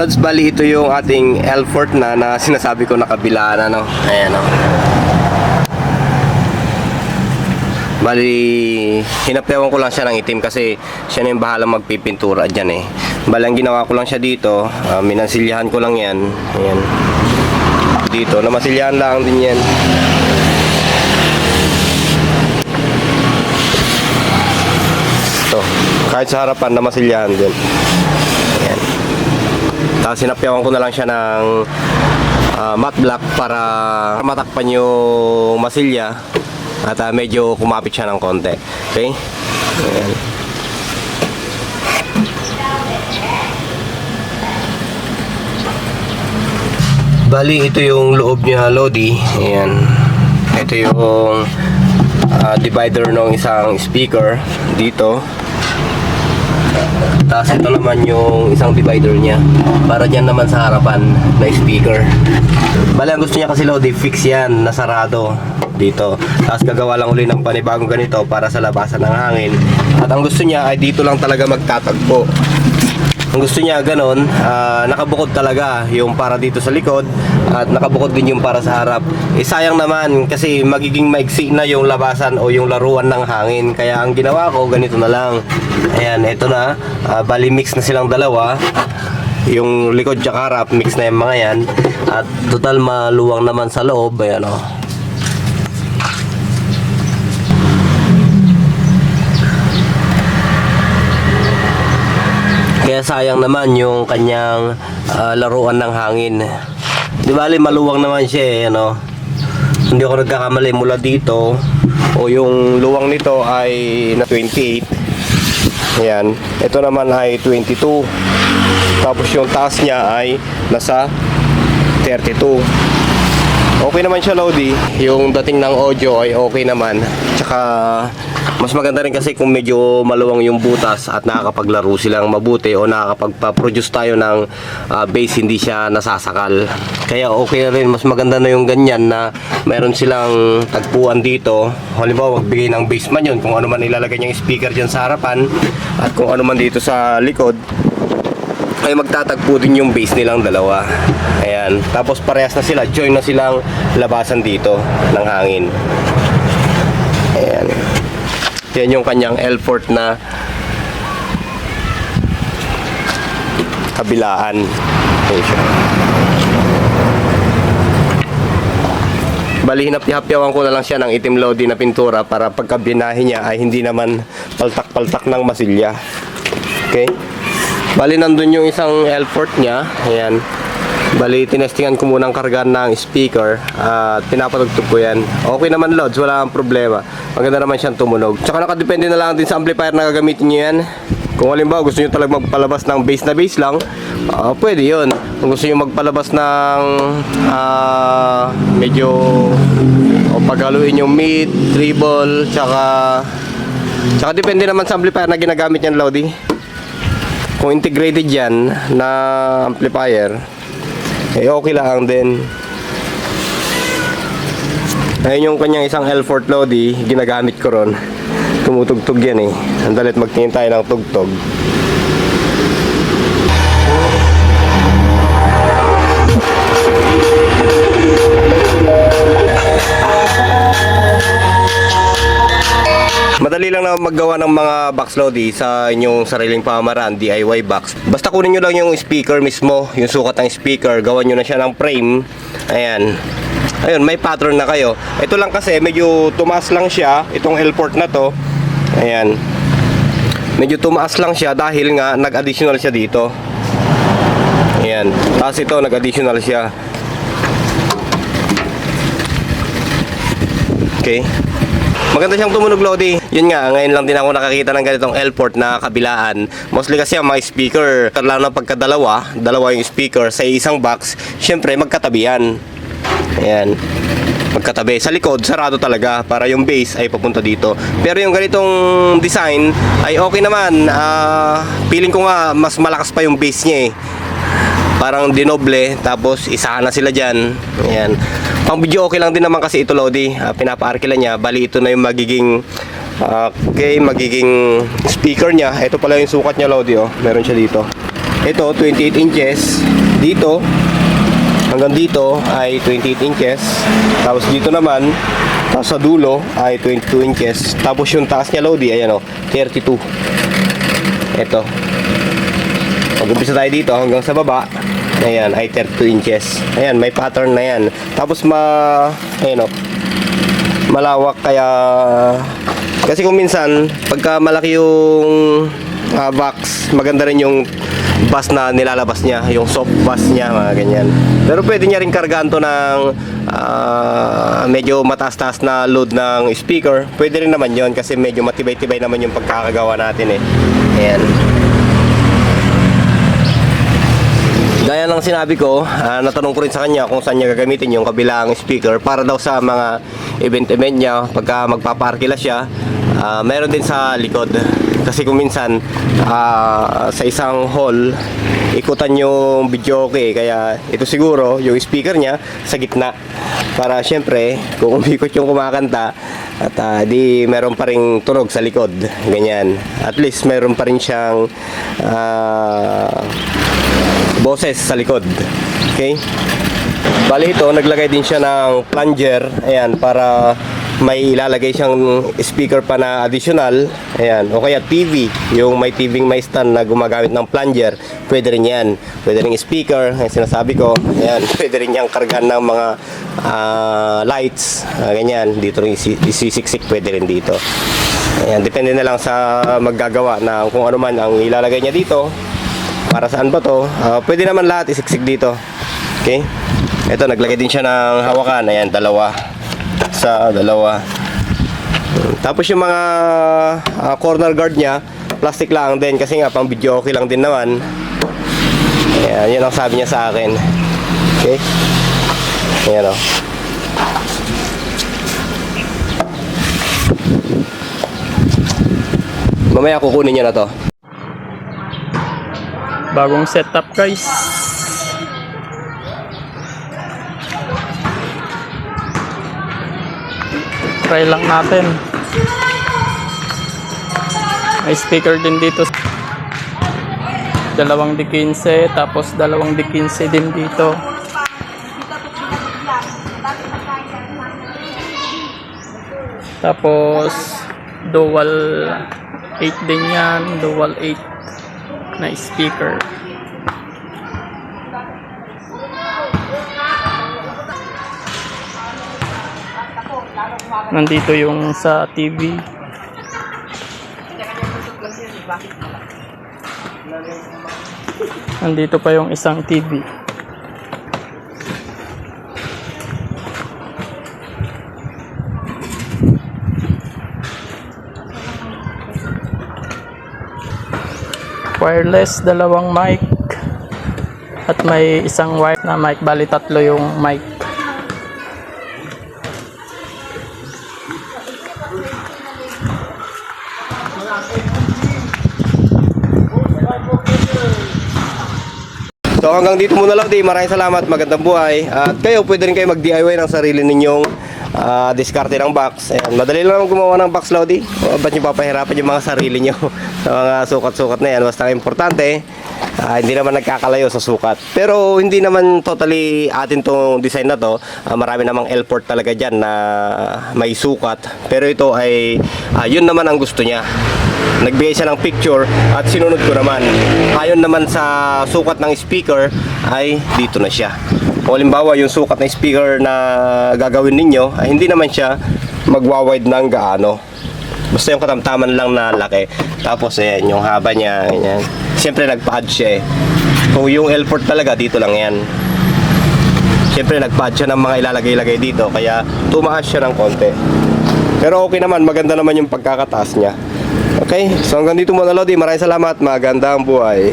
Lods, bali ito yung ating L-Fort na sinasabi ko na kabilaan, ano. Ayan, o. Bali, hinapyawan ko lang siya ng itim kasi siya na yung bahala magpipintura dyan eh. Bali, ang ginawa ko lang siya dito, minasilyahan ko lang yan. Ayan. Dito, namasilyahan lang din yan. Ito, kahit sa harapan, namasilyahan din. Ayan. Tapos sinapyawan ko na lang siya ng matte black para matakpan yung masilya at medyo kumapit siya ng konti. Okay? Ayan. Bali, ito yung loob niya, Lodi. Ayan. Ito yung divider ng isang speaker dito. Tapos ito naman yung isang divider niya para dyan naman sa harapan na speaker. Bali, ang gusto niya kasi, Lodi, fix yan, nasarado dito. Tapos gagawa lang uli ng panibagong ganito para sa labasan ng hangin. At ang gusto niya ay dito lang talaga magtatagpo. Ang gusto niya ganon, nakabukod talaga yung para dito sa likod at nakabukod din yung para sa harap. Sayang naman kasi magiging maigsi na yung labasan o yung laruan ng hangin. Kaya ang ginawa ko, ganito na lang. Ayan, ito na. Bali mix na silang dalawa. Yung likod tsaka harap, mix na yung mga yan. At total maluwang naman sa loob. Ayan, o. Kaya sayang naman yung kanyang laruan ng hangin. Di bali maluwang naman siya eh, ano. Hindi ako nagkakamali mula dito o yung luwang nito ay na 28. Ayan. Ito naman ay 22. Tapos yung taas niya ay nasa 32. Okay naman siya, Lodi. Yung dating ng audio ay okay naman. Tsaka mas maganda rin kasi kung medyo maluwang yung butas at nakakapaglaro silang mabuti o nakakapagpa-produce tayo ng bass, hindi siya nasasakal. Kaya okay na rin, mas maganda na yung ganyan na meron silang tagpuan dito. Halimbawa, magbigay ng bass man yun, kung ano man ilalagay niyang speaker dyan sa harapan at kung ano man dito sa likod, ay magtatagpo din yung bass nilang dalawa. Ayan. Tapos parehas na sila, join na silang labasan dito ng hangin. Ayan. Yan yung kanyang L-Fort na kabilaan. Ayan siya. Bali, hinapyawan ko na lang siya ng itim, Lodi, na pintura para pagkabinahe niya ay hindi naman paltak-paltak ng masilya. Okay? Bali, nandun yung isang L-Fort niya. Ayan. Bali, tinestingan ko munang kargaan ng speaker at pinapatugtog ko yan. Okay naman, Lods, wala kang problema. Maganda naman siyang tumunog. Tsaka nakadepende na lang din sa amplifier na gagamitin nyo yan. Kung halimbawa gusto nyo talaga magpalabas ng bass na bass lang, pwede yun. Kung gusto nyo magpalabas ng medyo paghaluin yung mid, treble, tsaka depende naman sa amplifier na ginagamit yan, Lodi. Kung integrated yan na amplifier, okay lang din. Ayun yung kanyang isang L-Fort, Lodi, ginagamit ko ron. Tumutugtog yan eh. Sandalit, magtingin tayo ng tugtog. Madali lang na maggawa ng mga box, Lodi, sa inyong sariling pamamaraan, DIY box. Basta kunin nyo lang yung speaker mismo, yung sukat ng speaker, gawan nyo na siya ng frame. Ayan. Ayun, may pattern na kayo. Ito lang kasi, medyo tumaas lang siya, itong L-Port na to. Ayan. Medyo tumaas lang siya dahil nga nag-additional siya dito. Ayan. Tapos ito, nag-additional siya. Okay. Maganda siyang tumunog, Lodi. Yun nga, ngayon lang din ako nakakita ng ganitong L-Port na kabilaan. Mostly kasi ang mga speaker, lalo na pagkadalawa, dalawa yung speaker sa isang box, syempre magkatabi yan. Ayan. Magkatabi. Sa likod, sarado talaga para yung bass ay papunta dito. Pero yung ganitong design ay okay naman. Feeling ko nga mas malakas pa yung bass niya eh. Parang dinoble, tapos isahan na sila dyan. Ayan. Pang video okay lang din naman kasi ito, Lodi. Pinapa-arkila niya. Bali ito na yung magiging magiging speaker niya. Ito pala yung sukat niya, Lodi, oh. Meron siya dito. Ito 28 inches. dito hanggang dito ay 28 inches. Tapos dito naman, tapos sa dulo ay 22 inches. Tapos yung taas niya, Lodi, ayan o, 32. Ito. Mag-umpisa tayo dito hanggang sa baba. Ayan, ay 32 inches. Ayan, may pattern na yan. Tapos ayan o, malawak, kaya kasi kung minsan pagka malaki yung box, maganda rin yung bass na nilalabas niya, yung soft bass niya, mga ganyan. Pero pwede niya rin kargaan to ng medyo mataas-taas na load ng speaker. Pwede rin naman yon kasi medyo matibay-tibay naman yung pagkakagawa natin eh. Ayan. Gaya ng sinabi ko, natanong ko rin sa kanya kung saan niya gagamitin yung kabilang speaker para daw sa mga event-event niya, pagka magpaparkila siya. Meron din sa likod. Kasi kung minsan sa isang hall ikutan yung videoke, kaya ito siguro yung speaker niya sa gitna para syempre kung umikot yung kumakanta at di meron pa ring tunog sa likod, ganyan. At least meron pa rin siyang boses sa likod. Okay? Bali ito, naglagay din siya ng plunger, ayan, para may ilalagay siyang speaker pa na additional, ayan, o kaya TV, yung may TV may stand na gumagamit ng plunger, pwede rin yan. Pwede rin speaker, yung sinasabi ko, ayan, pwede rin yung kargan ng mga lights, ganyan, dito rin isisiksik, pwede rin dito. Ayan, depende na lang sa maggagawa na kung ano man ang ilalagay niya dito, para saan ba to. Pwede naman lahat isiksik dito. Okay, ito naglagay din siya ng hawakan, ayan, dalawa. Tapos yung mga corner guard niya, plastic lang din kasi nga pang video okay lang din naman. Ayan, yun ang sabi niya sa akin. Okay, ayan o. Mamaya kukunin niyo na to. Bagong setup, guys. Try lang natin. May speaker din dito. Dalawang D15, tapos dalawang D15 din dito. Tapos dual 8 din yan, dual 8 na speaker. Nandito yung sa TV. Nandito pa yung isang TV. Wireless, dalawang mic. At may isang wire na mic, bali tatlo yung mic. So hanggang dito muna lang, maraming salamat, magandang buhay. At kayo, pwede rin kayo mag-DIY ng sarili ninyong diskarte ng box. Ayan, madali lang naman gumawa ng box, Lodi. Ba't nyo papahirapan yung mga sarili nyo sa mga sukat-sukat na yan? Basta importante, hindi naman nagkakalayo sa sukat. Pero hindi naman totally atin tong design na to. Marami namang L-port talaga dyan na may sukat. Pero ito ay yun naman ang gusto niya. Nagbigay siya ng picture at sinunod ko naman. Ayon naman sa sukat ng speaker ay dito na siya. O halimbawa yung sukat ng speaker na gagawin ninyo ay hindi naman siya magwa-wide ng gaano. Basta yung katamtaman lang na laki. Tapos ayan, yung haba niya, ganyan. Siyempre nagpa-add siya eh. Kung yung L-port talaga, dito lang yan. Siyempre nagpa-add siya ng mga ilalagay-lagay dito, kaya tumaas siya ng konti. Pero okay naman, maganda naman yung pagkakataas niya. Okay, so hanggang dito muna, Lodi. Maraming salamat, magandang buhay.